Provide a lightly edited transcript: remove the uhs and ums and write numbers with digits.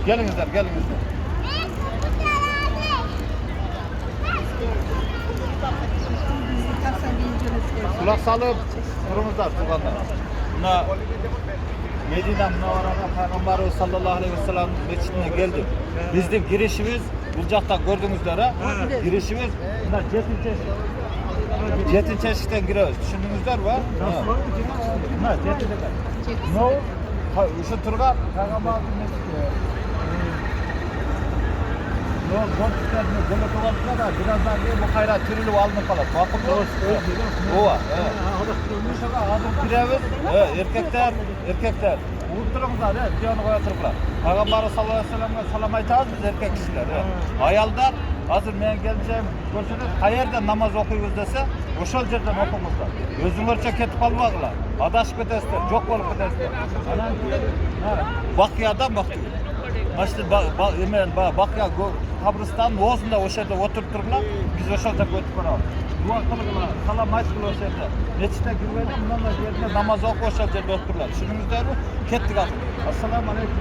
Gelinizler, gelinizler. Kulak salıp durumuzlar Tugan'da. Buna Medine Münavvara'da Peygamber sallallahu aleyhi ve sellem mescidine geldi. Bizim girişimiz Bulcak'ta gördüğünüz üzere girişimiz bunlar Cetin Çeşik'ten giriyoruz. Düşündüğünüzler var. Ha, Cetin'den. No. Şu Turgan Peygamber'in mescidi. Yok, korktuklarını böyle dolaştılar da birazdan diye bu hayra türlü alınıp kalır. Bakın o var. Adım pireviz, erkekler. Uğurturumuzlar, diyonu koyatırıplar. Peygamber sallallahu aleyhi ve sellem'e salam aytağız biz erkek kişiler. Ayallar, hazır men geleceğim görseniz, hayerden namaz okuyuz dese, oşol yerden okumuzlar. Gözünlerçe ketip almaklar, adaşıp etesler, çok olup etesler. Bakyadan bakıyor. Başta Bakya kabristan Oğuz'unda o şeyde oturtturlar, biz o şeyde götürüp varalım. Dua kılıklar, salam aytkılar o şeyde. Neçte girmeden bundan da yerine namaz oku o şeyde otururlar. Şunumuzda kettik artık. Assalamu aleykum.